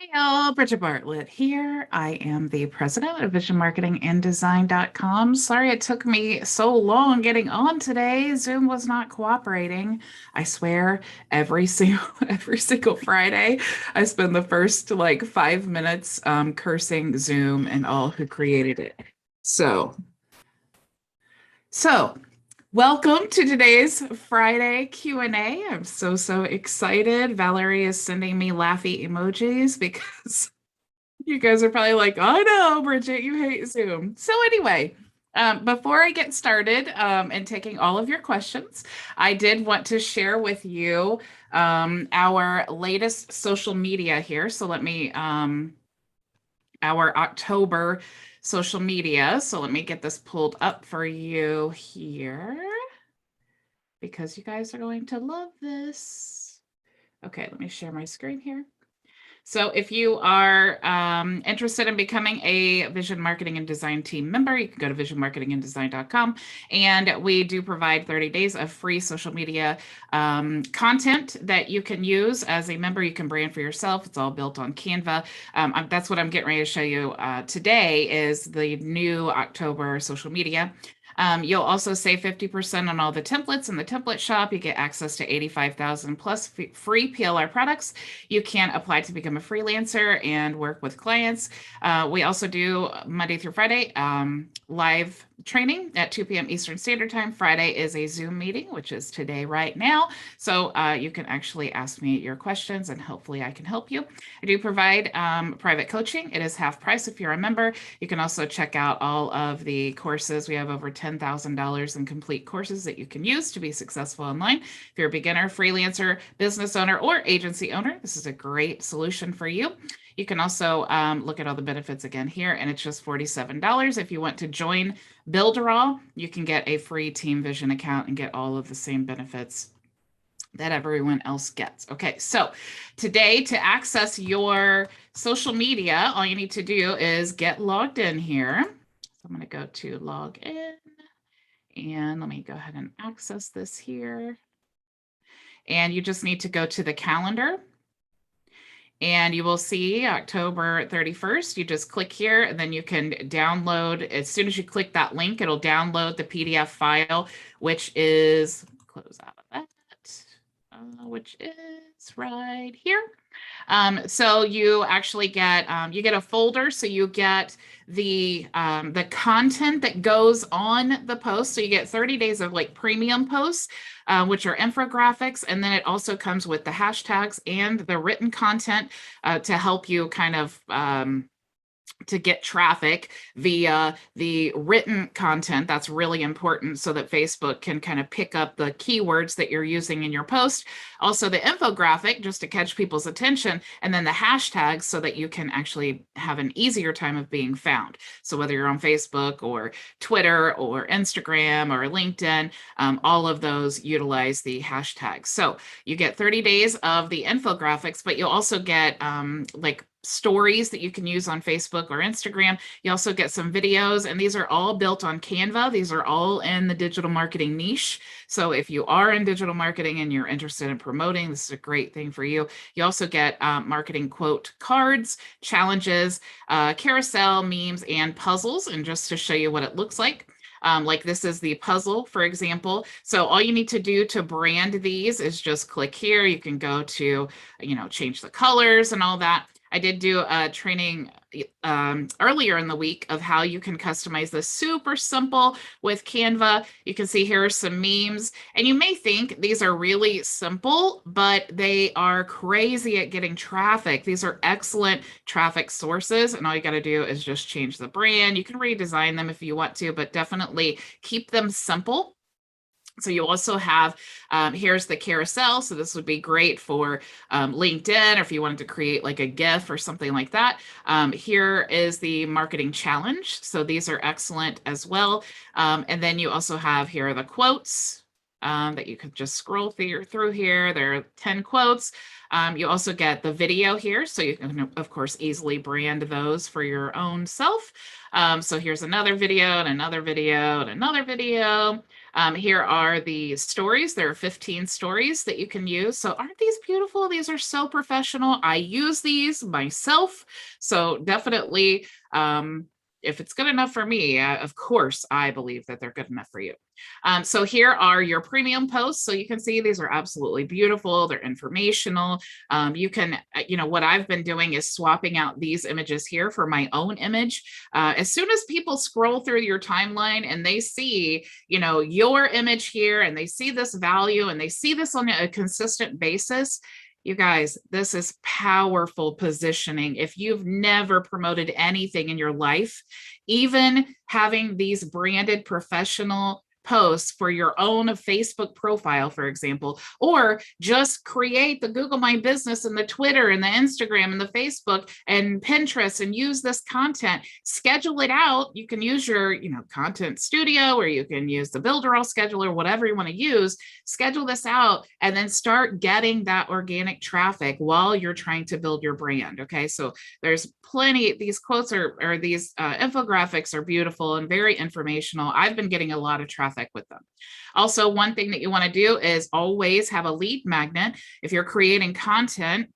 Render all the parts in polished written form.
Hey y'all, Bridget Bartlett here. I am the president of Vision Marketing and Design.com. Sorry it took me so long getting on today. Zoom was not cooperating. I swear every single Friday, I spend the first like 5 minutes cursing Zoom and all who created it. So, so welcome to today's Friday Q&A. I'm so excited. Valerie is sending me laughy emojis because you guys are probably like, oh no, Bridget, you hate Zoom. So anyway, before I get started and taking all of your questions, I did want to share with you our latest social media here. So let me, our October social media. So let me get this pulled up for you here because you guys are going to love this. Okay, let me share my screen here. So if you are interested in becoming a Vision Marketing and Design team member, you can go to visionmarketinganddesign.com. And we do provide 30 days of free social media content that you can use as a member. You can brand for yourself. It's all built on Canva. That's what I'm getting ready to show you today is the new October social media. You'll also save 50% on all the templates in the template shop. You get access to 85,000 plus free PLR products. You can apply to become a freelancer and work with clients. We also do Monday through Friday live training at 2 p.m. Eastern Standard Time. Friday is a Zoom meeting, which is today right now. So you can actually ask me your questions and hopefully I can help you. I do provide private coaching. It is half price if you're a member. You can also check out all of the courses. We have over $10,000 in complete courses that you can use to be successful online. If you're a beginner, freelancer, business owner, or agency owner, this is a great solution for you. You can also look at all the benefits again here, and it's just $47. If you want to join Builderall, you can get a free Team Vision account and get all of the same benefits that everyone else gets. Okay, so today to access your social media, all you need to do is get logged in here. So I'm going to go to log in and let me go ahead and access this here. And you just need to go to the calendar and you will see October 31st. You just click here and then you can download. As soon as you click that link, it'll download the PDF file, which is, close out of that, which is right here. So you actually get you get a folder. So you get the content that goes on the post. So you get 30 days of like premium posts, which are infographics, and then it also comes with the hashtags and the written content to help you kind of to get traffic via the written content. That's really important so that Facebook can kind of pick up the keywords that you're using in your post. Also the infographic just to catch people's attention, and then the hashtags so that you can actually have an easier time of being found. So whether you're on Facebook or Twitter or Instagram or LinkedIn, all of those utilize the hashtags. So you get 30 days of the infographics, but you'll also get like stories that you can use on Facebook or Instagram. You also get some videos, and these are all built on Canva. These are all in the digital marketing niche. So if you are in digital marketing and you're interested in promoting, this is a great thing for you. You also get marketing quote cards, challenges, carousel, memes, and puzzles. And just to show you what it looks like this is the puzzle, for example. So all you need to do to brand these is just click here. You can go to, change the colors and all that. I did do a training earlier in the week of how you can customize this super simple with Canva. You can see here are some memes, and you may think these are really simple, but they are crazy at getting traffic. These are excellent traffic sources, and all you got to do is just change the brand. You can redesign them if you want to, but definitely keep them simple. So you also have, here's the carousel. So this would be great for LinkedIn, or if you wanted to create like a GIF or something like that. Here is the marketing challenge. So these are excellent as well. And then you also have here the quotes that you could just scroll through here. There are 10 quotes. You also get the video here. So you can, of course, easily brand those for your own self. So here's another video and another video and another video. Here are the stories. There are 15 stories that you can use. So aren't these beautiful? These are so professional. I use these myself. So definitely, if it's good enough for me, of course, I believe that they're good enough for you. So here are your premium posts. So you can see these are absolutely beautiful. They're informational. You can, what I've been doing is swapping out these images here for my own image. As soon as people scroll through your timeline and they see, your image here, and they see this value and they see this on a consistent basis, you guys, this is powerful positioning. If you've never promoted anything in your life, even having these branded professional posts for your own Facebook profile, for example, or just create the Google My Business and the Twitter and the Instagram and the Facebook and Pinterest and use this content, schedule it out. You can use your, content studio, or you can use the Builderall scheduler, whatever you want to use, schedule this out and then start getting that organic traffic while you're trying to build your brand. Okay. So there's plenty, these quotes or these infographics are beautiful and very informational. I've been getting a lot of traffic with them. Also, one thing that you want to do is always have a lead magnet. If you're creating content,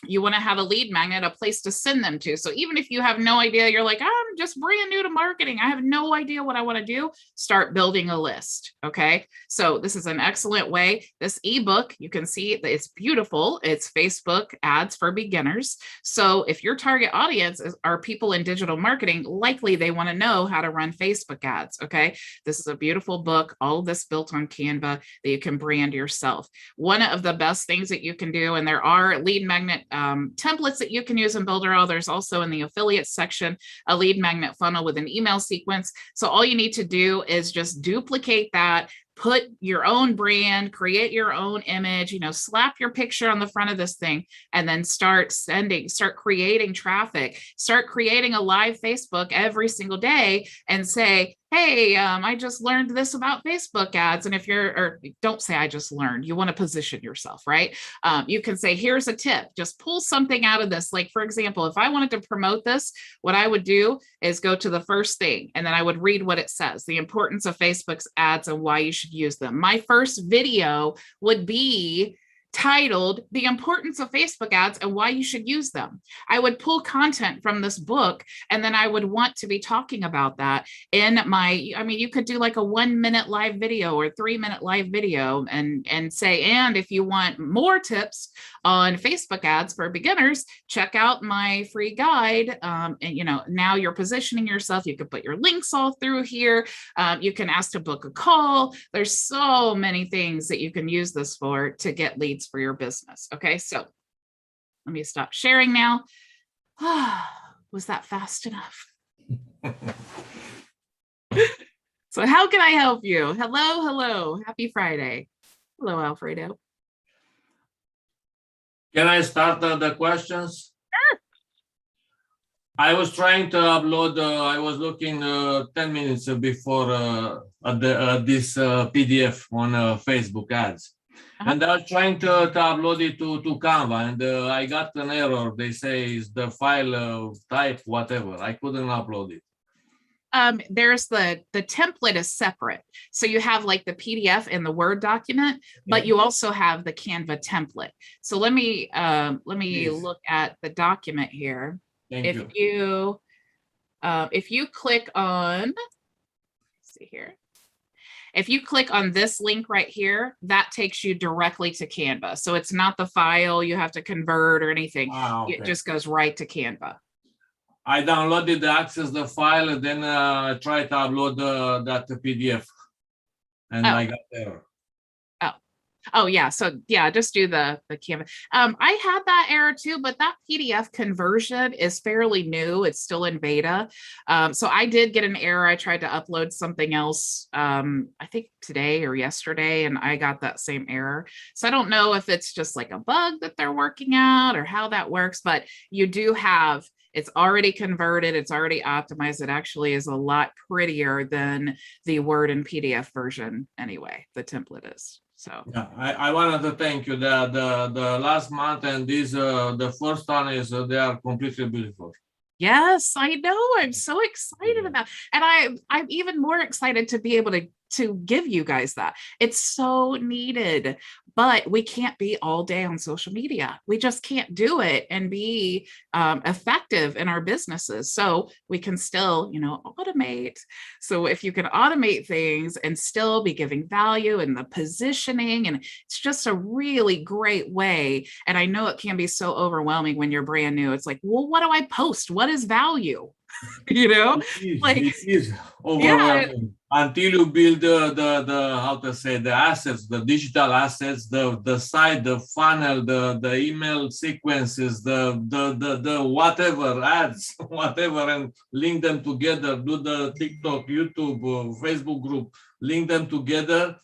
you want to have a lead magnet, a place to send them to. So even if you have no idea, you're like, I'm just brand new to marketing, I have no idea what I want to do, start building a list. Okay. So this is an excellent way. This ebook, you can see it's beautiful. It's Facebook ads for beginners. So if your target audience are people in digital marketing, likely they want to know how to run Facebook ads. Okay. This is a beautiful book, all of this built on Canva that you can brand yourself. One of the best things that you can do, and there are lead magnet templates that you can use in Builderall. There's also in the affiliates section a lead magnet funnel with an email sequence. So all you need to do is just duplicate that, put your own brand, create your own image, slap your picture on the front of this thing, and then start creating traffic, start creating a live Facebook every single day and say, hey, I just learned this about Facebook ads. And don't say I just learned, you want to position yourself, right? You can say, here's a tip, just pull something out of this. Like, for example, if I wanted to promote this, what I would do is go to the first thing, and then I would read what it says, the importance of Facebook's ads and why you should use them. My first video would be titled The Importance of Facebook Ads and Why You Should Use Them. I would pull content from this book, and then I would want to be talking about that in you could do like a 1-minute live video or 3-minute live video and say, and if you want more tips on Facebook ads for beginners, check out my free guide. Now you're positioning yourself. You can put your links all through here. You can ask to book a call. There's so many things that you can use this for to get leads for your business. Okay, so let me stop sharing now. Was that fast enough? So how can I help you? Hello. Happy Friday. Hello, Alfredo. Can I start the questions? Sure. I was trying to upload, I was looking 10 minutes before this PDF on Facebook ads. And I was trying to upload it to Canva, and I got an error. They say it's the file type, whatever. I couldn't upload it. There's the template is separate. So you have like the PDF and the Word document, but you also have the Canva template. So let me look at the document here. If you click on, let's see here. If you click on this link right here, that takes you directly to Canva. So it's not the file you have to convert or anything. Okay. It just goes right to Canva. I downloaded the file, and then I tried to upload that PDF, and I got error. Oh yeah. So yeah, just do the Canva. I had that error too, but that PDF conversion is fairly new. It's still in beta. So I did get an error. I tried to upload something else, I think today or yesterday, and I got that same error. So I don't know if it's just like a bug that they're working out or how that works, but you do have, it's already converted. It's already optimized. It actually is a lot prettier than the Word and PDF version anyway. The template is. So yeah, I wanted to thank you. The last month and this the first one is they are completely beautiful. Yes, I know. I'm so excited about, and I'm even more excited to be able to to give you guys that. It's so needed, but we can't be all day on social media. We just can't do it and be effective in our businesses. So we can still, automate. So if you can automate things and still be giving value and the positioning, and it's just a really great way. And I know it can be so overwhelming when you're brand new. It's like, well, what do I post? What is value? It is overwhelming until you build the how to say, the assets, the digital assets, the site, the funnel, the email sequences, the whatever ads, whatever, and link them together. Do the TikTok, YouTube, Facebook group, link them together.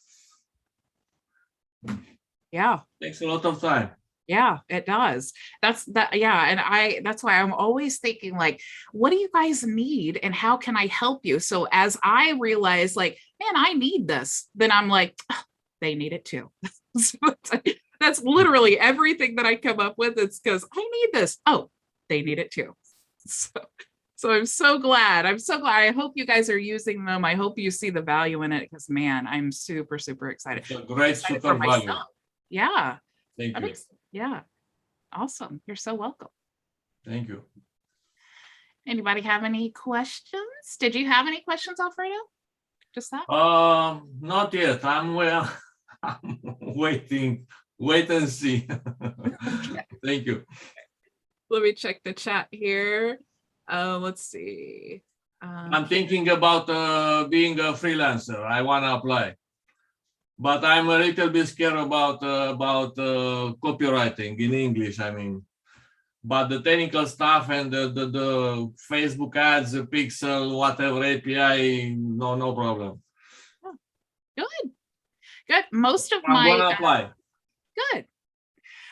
Yeah, takes a lot of time. Yeah, it does. That's why I'm always thinking, like, what do you guys need and how can I help you? So as I realize, like, man, I need this, then I'm like, oh, they need it too. So that's literally everything that I come up with. It's because I need this. Oh, they need it too. So I'm so glad. I hope you guys are using them. I hope you see the value in it, because man, I'm super, super excited. It's a great super value. Yeah. Thank you. Yeah. Awesome. You're so welcome. Thank you. Anybody have any questions? Did you have any questions, Alfredo? Just that? Not yet. I'm waiting. Wait and see. Okay. Thank you. Let me check the chat here. Let's see. I'm thinking about being a freelancer. I want to apply, but I'm a little bit scared about copywriting in English. I mean, but the technical stuff and the Facebook ads, the pixel, whatever API, no problem. Oh, good. Most of I'm gonna apply. Good.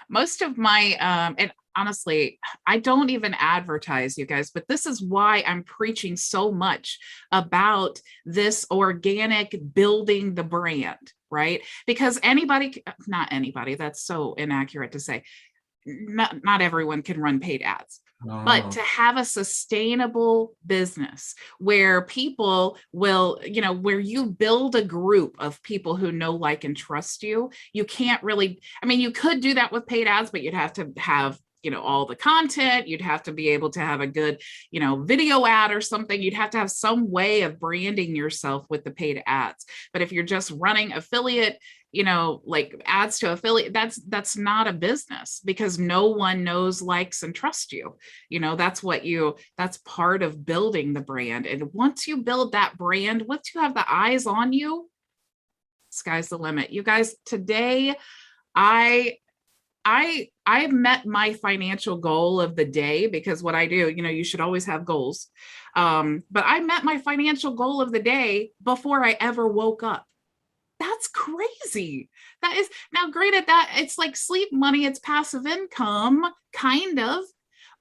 Most of my and honestly, I don't even advertise, you guys, but this is why I'm preaching so much about this organic building the brand, right? Because not anybody, that's so inaccurate to say. Not everyone can run paid ads. But to have a sustainable business where people will, where you build a group of people who know, like, and trust you, you can't really, I mean, you could do that with paid ads, but you'd have to have, all the content. You'd have to be able to have a good, video ad or something. You'd have to have some way of branding yourself with the paid ads. But if you're just running affiliate, like ads to affiliate, that's not a business, because no one knows, likes, and trusts you. That's part of building the brand. And once you build that brand, once you have the eyes on you, sky's the limit. You guys, today, I met my financial goal of the day, because what I do, you should always have goals. But I met my financial goal of the day before I ever woke up. That's crazy. That is, now granted, that it's like sleep money, it's passive income, kind of,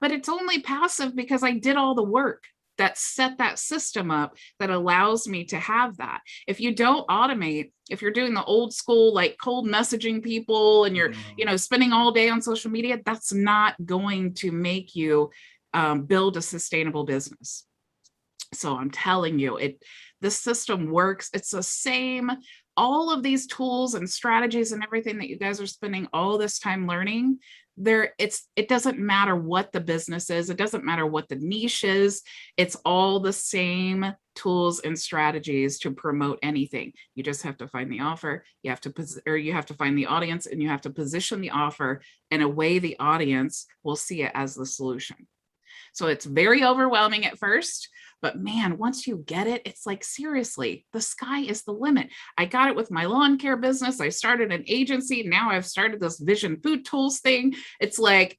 but it's only passive because I did all the work that set that system up that allows me to have that. If you don't automate, if you're doing the old school, like cold messaging people, and you're, spending all day on social media, that's not going to make you build a sustainable business. So I'm telling you, the system works. It's the same. All of these tools and strategies and everything that you guys are spending all this time learning, it doesn't matter what the business is. It doesn't matter what the niche is. It's all the same tools and strategies to promote anything. You just have to find the offer. You have to find the audience, and you have to position the offer in a way the audience will see it as the solution. So it's very overwhelming at first, but man, once you get it, it's like, seriously, the sky is the limit. I got it with my lawn care business. I started an agency. Now I've started this Vision Food Tools thing. It's like,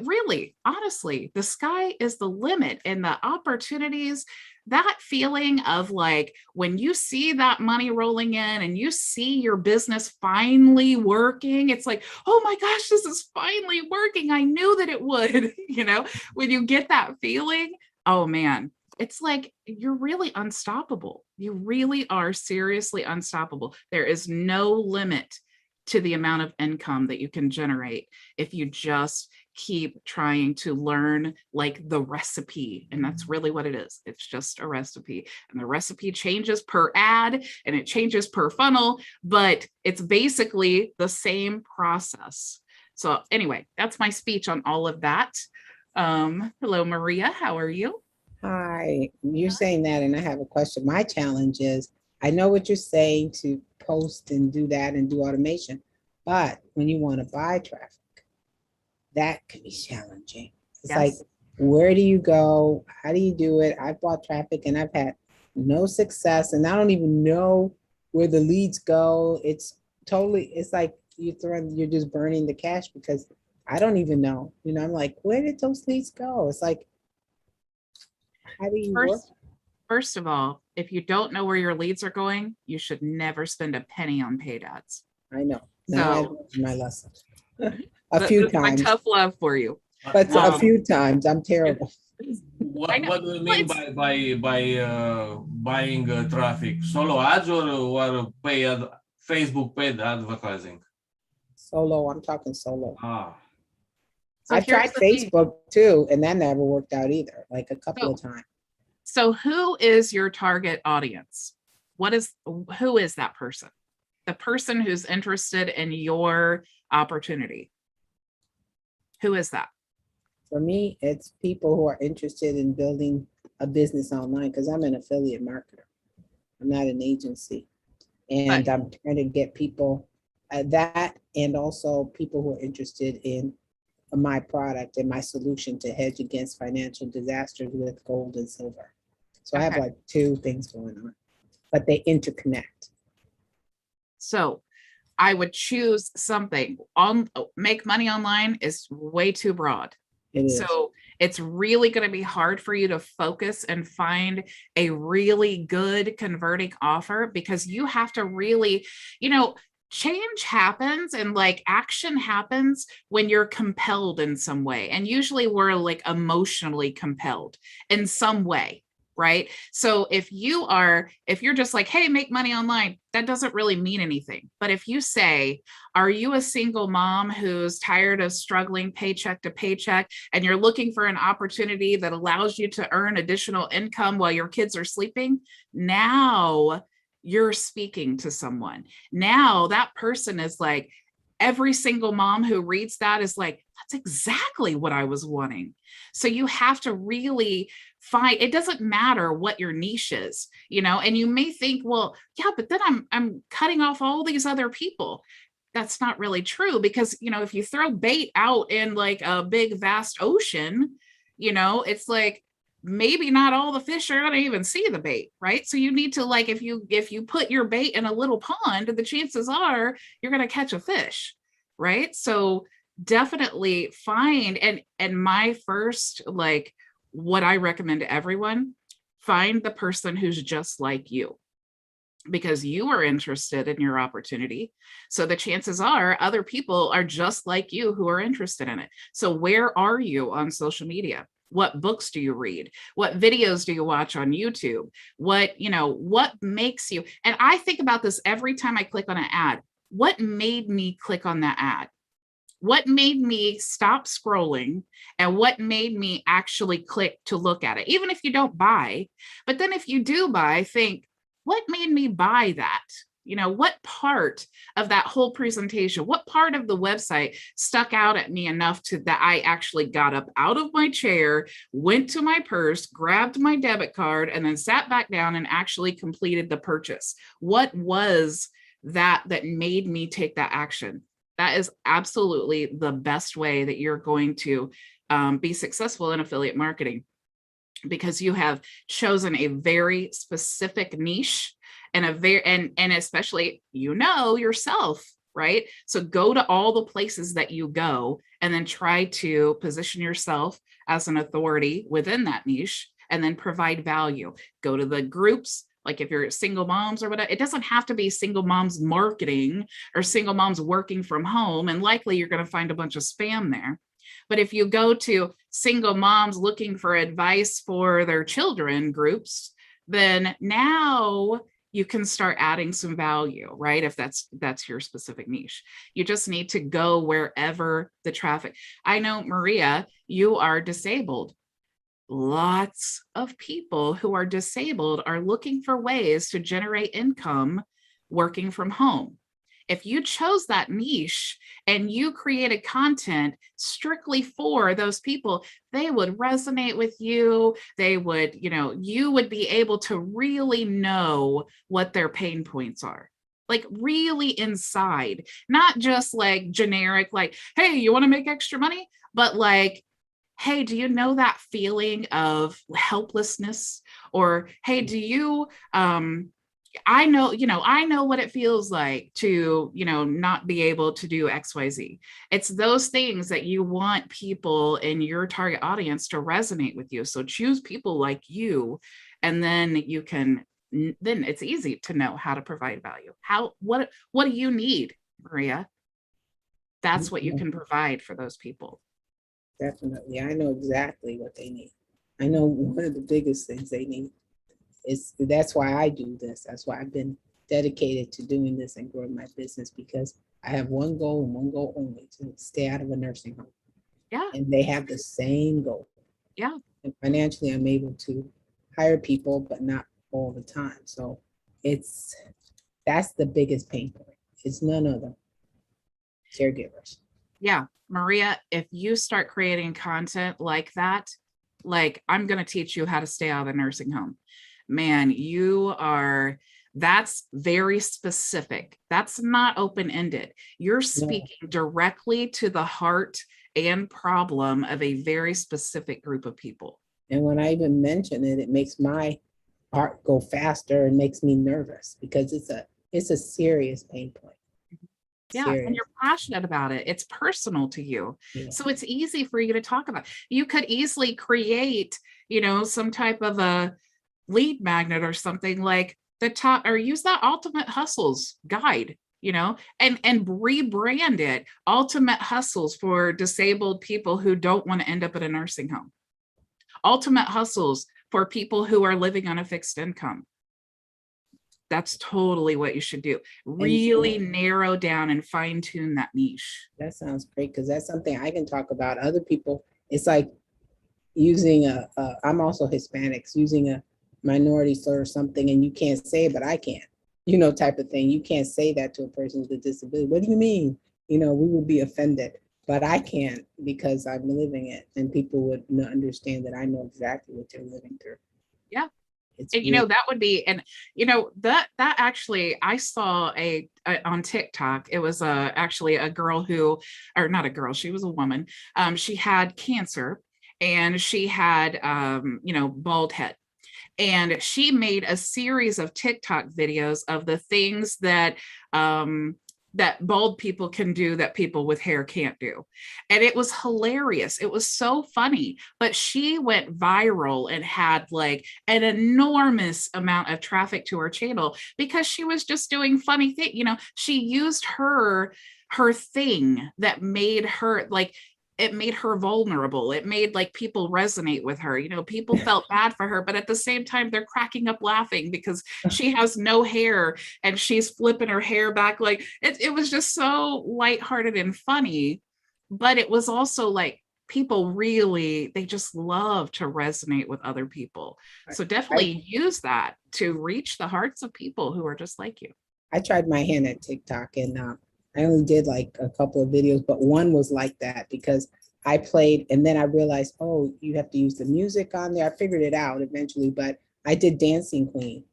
really, honestly, the sky is the limit, and the opportunities, that feeling of like, when you see that money rolling in and you see your business finally working, it's like, oh my gosh, this is finally working. I knew that it would, when you get that feeling, oh man, it's like, you're really unstoppable. You really are seriously unstoppable. There is no limit to the amount of income that you can generate if you just keep trying to learn like the recipe. And that's really what it is. It's just a recipe. And the recipe changes per ad and it changes per funnel, but it's basically the same process. So anyway, that's my speech on all of that. Hello, Maria. How are you? Hi, you're saying that, and I have a question. My challenge is, I know what you're saying to post and do that and do automation, but when you want to buy traffic, that can be challenging. It's like, Yes. where do you go? How do you do it? I've bought traffic and I've had no success, and I don't even know where the leads go. It's like you're just burning the cash because I don't even know. You know, I'm like, where did those leads go? It's like, how do you work? First of all, if you don't know where your leads are going, you should never spend a penny on paid ads. I know. Now I've So learned my lesson. A few that's my times, tough love for you. but a few times I'm terrible. What do you mean by buying traffic? Solo ads or Facebook paid advertising? Solo, I'm talking solo. Ah, So I've tried here's the thing. Facebook too, and that never worked out either, like a couple of times. So who is your target audience? Who is that person? The person who's interested in your opportunity. Who is that? For me, it's people who are interested in building a business online because I'm an affiliate marketer. I'm not an agency. And Right. I'm trying to get people that, and also people who are interested in my product and my solution to hedge against financial disasters with gold and silver. So I have Okay. like two things going on, but they interconnect. So I would choose something on make money online is way too broad. It is. So it's really going to be hard for you to focus and find a really good converting offer because you have to really, change happens and like action happens when you're compelled in some way. And usually we're like emotionally compelled in some way. Right. So if you're just like, hey, make money online, that doesn't really mean anything. But if you say, are you a single mom who's tired of struggling paycheck to paycheck and you're looking for an opportunity that allows you to earn additional income while your kids are sleeping? Now you're speaking to someone. Now that person is like, every single mom who reads that is like, that's exactly what I was wanting. So you have to really find, it doesn't matter what your niche is, and you may think, well, yeah, but then I'm cutting off all these other people. That's not really true because, if you throw bait out in like a big vast ocean, it's like, maybe not all the fish are going to even see the bait, right? So you need to like, if you put your bait in a little pond, the chances are you're going to catch a fish, right? So definitely find, and my first, like what I recommend to everyone, find the person who's just like you because you are interested in your opportunity. So the chances are other people are just like you who are interested in it. So where are you on social media? What books do you read? What videos do you watch on YouTube? What makes you, and I think about this every time I click on an ad. What made me click on that ad? What made me stop scrolling and what made me actually click to look at it? Even if you don't buy, but then if you do buy, think, what made me buy that? What part of that whole presentation, what part of the website stuck out at me enough that I actually got up out of my chair, went to my purse, grabbed my debit card, and then sat back down and actually completed the purchase? What was that made me take that action? That is absolutely the best way that you're going to be successful in affiliate marketing, because you have chosen a very specific niche and and especially, yourself, right? So go to all the places that you go and then try to position yourself as an authority within that niche and then provide value. Go to the groups. Like if you're single moms or whatever, it doesn't have to be single moms marketing or single moms working from home. And likely you're going to find a bunch of spam there. But if you go to single moms looking for advice for their children groups, then now you can start adding some value, right? If that's your specific niche. You just need to go wherever the traffic. I know, Maria, you are disabled. Lots of people who are disabled are looking for ways to generate income working from home. If you chose that niche and you created content strictly for those people, they would resonate with you. They would, you would be able to really know what their pain points are. Like really inside, not just like generic, like, hey, you want to make extra money? But like, hey, do you know that feeling of helplessness? Or, hey, do you, I know what it feels like to, not be able to do XYZ. It's those things that you want people in your target audience to resonate with you. So choose people like you, and then then it's easy to know how to provide value. What do you need, Maria? That's what you can provide for those people. Definitely. I know exactly what they need. I know one of the biggest things they need. That's why I do this. That's why I've been dedicated to doing this and growing my business, because I have one goal and one goal only: to stay out of a nursing home. Yeah. And they have the same goal. Yeah. And financially, I'm able to hire people, but not all the time. So that's the biggest pain point. It's none other. Caregivers. Yeah. Maria, if you start creating content like that, like I'm going to teach you how to stay out of the nursing home. Man, that's very specific. That's not open-ended. You're speaking directly to the heart and problem of a very specific group of people. And when I even mention it, it makes my heart go faster and makes me nervous, because it's a serious pain point. Yeah, Serious. and you're passionate about it. It's personal to you. Yeah. So it's easy for you to talk about. You could easily create, some type of a lead magnet or something like the top, or use that Ultimate Hustles guide, and rebrand it Ultimate Hustles for disabled people who don't want to end up at a nursing home. Ultimate Hustles for people who are living on a fixed income. That's totally what you should do. Really narrow down and fine tune that niche. That sounds great, because that's something I can talk about. Other people, it's like using I'm also Hispanics, using a minority slur or something, and you can't say it, but I can, type of thing. You can't say that to a person with a disability. What do you mean? We would be offended, but I can't, because I'm living it, and people would understand that I know exactly what they're living through. Yeah. And that would be, and that actually I saw on TikTok. It was actually a girl who, or not a girl, she was a woman. She had cancer, and she had bald head, and she made a series of TikTok videos of the things that that bald people can do that people with hair can't do. And it was hilarious. It was so funny, but she went viral and had like an enormous amount of traffic to her channel because she was just doing funny things. She used her thing that made her like, it made her vulnerable. It made like people resonate with her. People felt bad for her, but at the same time, they're cracking up laughing because she has no hair and she's flipping her hair back. Like it was just so lighthearted and funny, but it was also like people really, they just love to resonate with other people. So definitely use that to reach the hearts of people who are just like you. I tried my hand at TikTok, and I only did like a couple of videos, but one was like that because I played, and then I realized, oh, you have to use the music on there. I figured it out eventually, but I did Dancing Queen,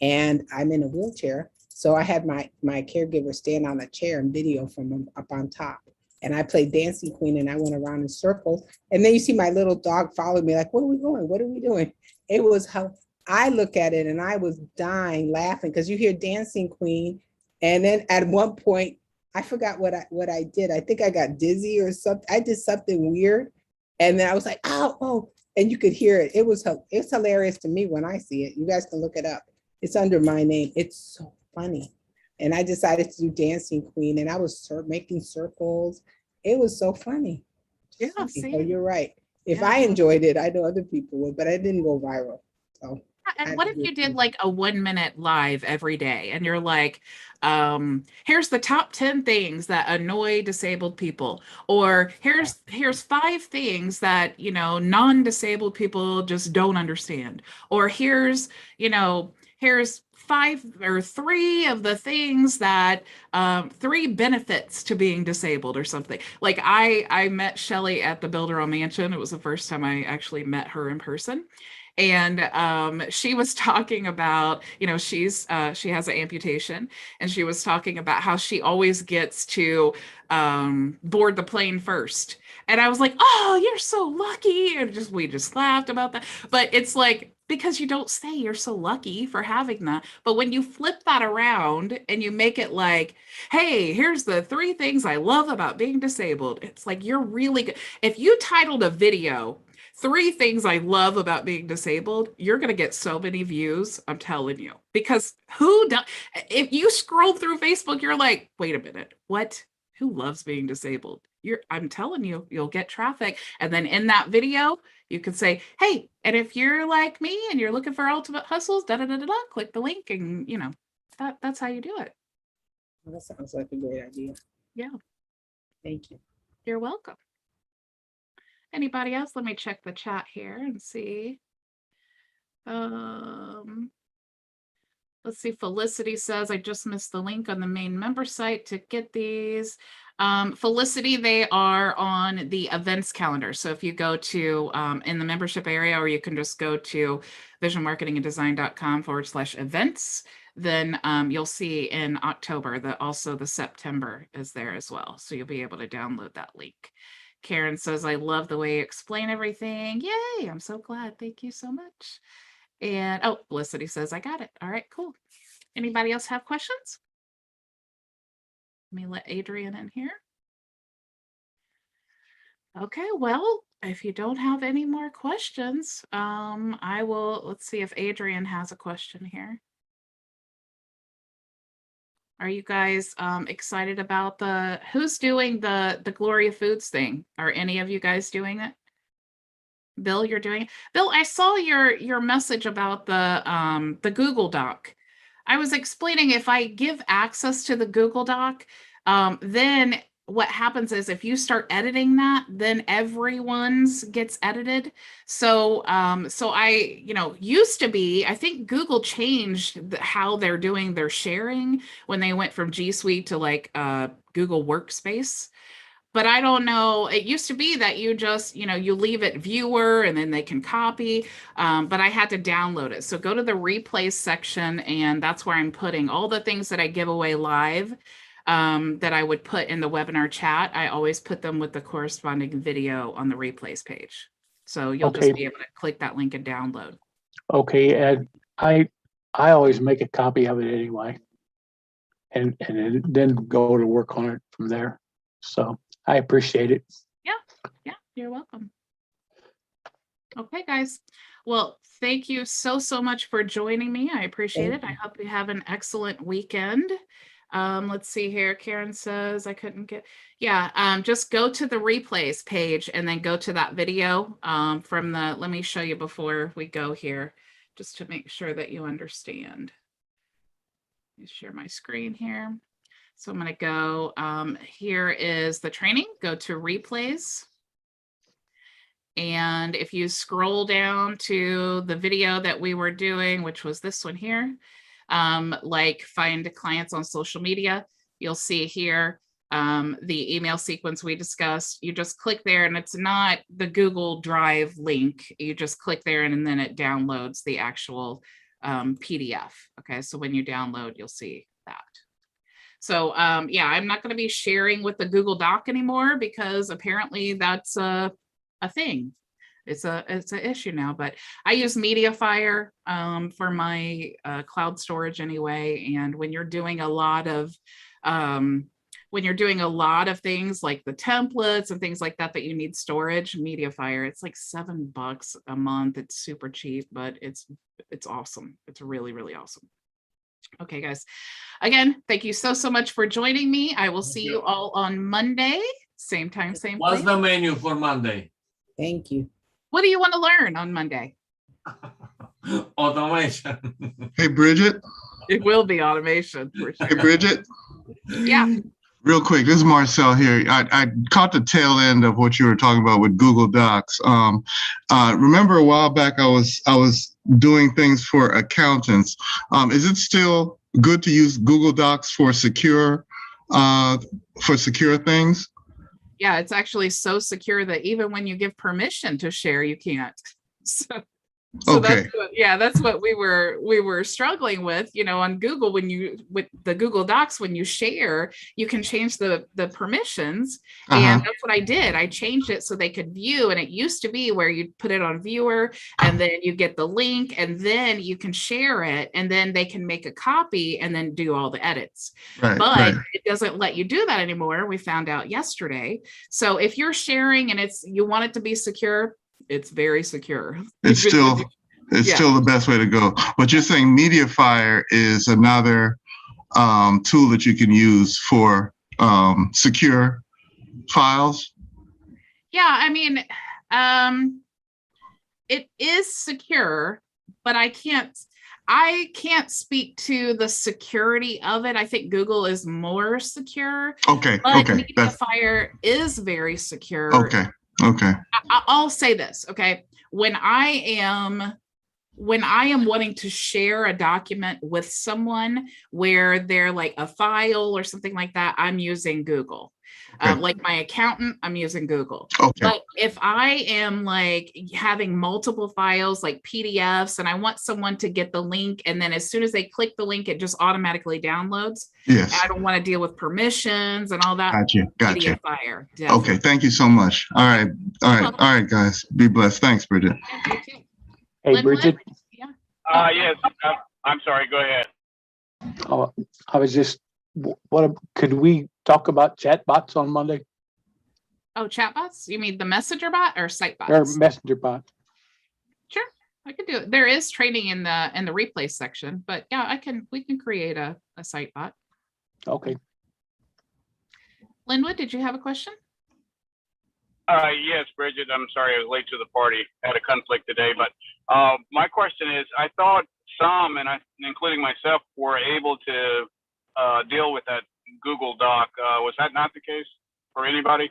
and I'm in a wheelchair. So I had my caregiver stand on a chair and video from up on top. And I played Dancing Queen, and I went around in circles. And then you see my little dog follow me like, what are we doing? What are we doing? It was how I look at it, and I was dying laughing because you hear Dancing Queen. And then at one point, I forgot what I did. I think I got dizzy or something. I did something weird. And then I was like, oh, and you could hear it. It's hilarious to me when I see it. You guys can look it up. It's under my name. It's so funny. And I decided to do Dancing Queen, and I was making circles. It was so funny. Yeah, so you're right. If I enjoyed it, I know other people would, but I didn't go viral. So And what if you did like a 1 minute live every day and you're like, here's the top 10 things that annoy disabled people, or here's 5 things that, you know, non-disabled people just don't understand, or here's 5 or 3 of the things that 3 benefits to being disabled or something. Like I met Shelly at the Builder Mansion. It was the first time I actually met her in person. And she was talking about, you know, she has an amputation, and she was talking about how she always gets to board the plane first. And I was like, oh, you're so lucky. And we just laughed about that. But it's like, because you don't say you're so lucky for having that. But when you flip that around and you make it like, hey, here's the 3 things I love about being disabled, it's like you're really good. If you titled a video 3 things I love about being disabled, you're going to get so many views. I'm telling you, because if you scroll through Facebook, you're like, wait a minute, what? Who loves being disabled? I'm telling you, you'll get traffic. And then in that video, you can say, hey, and if you're like me and you're looking for ultimate hustles, click the link, and you know, that's how you do it. That sounds like a great idea. Yeah. Thank you. You're welcome. Anybody else? Let me check the chat here and see. Let's see. Felicity says, I just missed the link on the main member site to get these. Felicity, they are on the events calendar. So if you go to in the membership area, or you can just go to visionmarketinganddesign.com/events, then you'll see in October that also the September is there as well. So you'll be able to download that link. Karen says, I love the way you explain everything. Yay, I'm so glad. Thank you so much. And oh, Felicity says, I got it. All right, cool. Anybody else have questions? Let me let Adrian in here. Okay, well, if you don't have any more questions, let's see if Adrian has a question here. Are you guys excited about who's doing the Gloria Foods thing? Are any of you guys doing it? Bill, you're doing it? Bill, I saw your message about the Google Doc. I was explaining, if I give access to the Google Doc, then what happens is if you start editing that, then everyone's gets edited. So I, used to be, I think Google changed how they're doing their sharing when they went from G Suite to like Google Workspace. But I don't know, it used to be that you just, you leave it viewer and then they can copy, but I had to download it. So go to the replays section, and that's where I'm putting all the things that I give away live that I would put in the webinar chat. I always put them with the corresponding video on the replays page. So you'll just be able to click that link and download. Okay, and I always make a copy of it anyway, and then go to work on it from there. So I appreciate it. Yeah, you're welcome. Okay, guys. Well, thank you so much for joining me. I appreciate it. I hope you have an excellent weekend. Let's see here. Karen says I couldn't get, just go to the replays page and then go to that video let me show you before we go here, just to make sure that you understand. Let me share my screen here. So I'm going to go, here is the training, go to replays. And if you scroll down to the video that we were doing, which was this one here, like find clients on social media, you'll see here the email sequence we discussed. You just click there, and it's not the Google Drive link. You just click there, and then it downloads the actual PDF. Okay, so when you download, you'll see that. So I'm not going to be sharing with the Google Doc anymore, because apparently that's a thing. It's an issue now, but I use Mediafire for my cloud storage anyway. And when you're doing a lot of things like the templates and things like that you need storage, Mediafire, it's like $7 a month. It's super cheap, but it's awesome. It's really, really awesome. Okay, guys. Again, thank you so much for joining me. I will see you all on Monday, same time, same place. What's the menu for Monday? Thank you. What do you want to learn on Monday? automation. Hey, Bridget. It will be automation for Hey, sure. Bridget. Yeah. Real quick, this is Marcel here. I caught the tail end of what you were talking about with Google Docs. Remember a while back, I was doing things for accountants. Is it still good to use Google Docs for secure things? Yeah, it's actually so secure that even when you give permission to share, you can't. So Okay. that's what we were struggling with, on Google. With the Google Docs, when you share, you can change the permissions. And that's what I did. I changed it so they could view. And it used to be where you'd put it on viewer and then you get the link and then you can share it and then they can make a copy and then do all the edits. But it doesn't let you do that anymore. We found out yesterday. So if you're sharing and you want it to be secure, it's very secure. It's still the best way to go. But you're saying Mediafire is another tool that you can use for secure files? Yeah, I mean, it is secure, but I can't speak to the security of it. I think Google is more secure. Okay. But Mediafire is very secure. Okay. I'll say this, okay? When I am wanting to share a document with someone where they're like a file or something like that, I'm using Google. Like my accountant, I'm using Google. But if I am like having multiple files like PDFs and I want someone to get the link and then as soon as they click the link, it just automatically downloads. Yes. I don't want to deal with permissions and all that. Gotcha. Mediafire, okay, thank you so much. All right, guys. Be blessed. Thanks, Bridget. Hey, Bridget. Yeah. Yes, I'm sorry, go ahead. I was just, could we talk about chatbots on Monday? Oh, chatbots? You mean the messenger bot or site bots? Or messenger bot? Sure, I could do it. There is training in the replay section, but yeah, we can create a site bot. Okay. Linwood, did you have a question? Yes, Bridget, I'm sorry I was late to the party. I had a conflict today, but my question is, I thought some, including myself, were able to deal with that Google Doc. Was that not the case for anybody?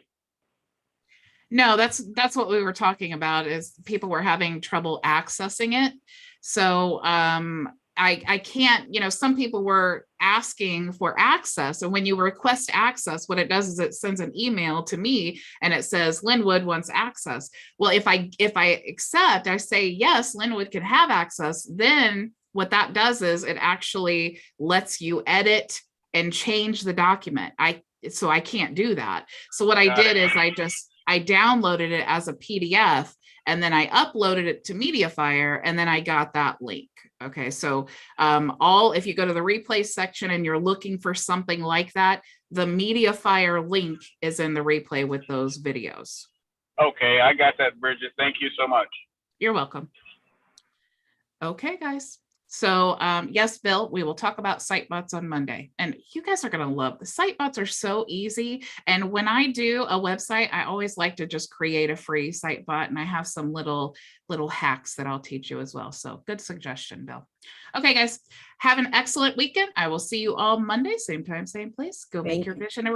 No, that's what we were talking about, is people were having trouble accessing it. So I can't, some people were asking for access. And when you request access, what it does is it sends an email to me and it says Linwood wants access. Well, if I accept, I say, yes, Linwood can have access. Then what that does is it actually lets you edit and change the document. So I can't do that. So what I did is I downloaded it as a PDF and then I uploaded it to Mediafire and then I got that link. Okay, so if you go to the replay section and you're looking for something like that, the Mediafire link is in the replay with those videos. Okay, I got that, Bridget. Thank you so much. You're welcome. Okay, guys. So yes, Bill, we will talk about site bots on Monday. And you guys are going to love the site bots. Are so easy. And when I do a website, I always like to just create a free site bot. And I have some little hacks that I'll teach you as well. So good suggestion, Bill. Okay, guys, have an excellent weekend. I will see you all Monday, same time, same place. Go make your vision a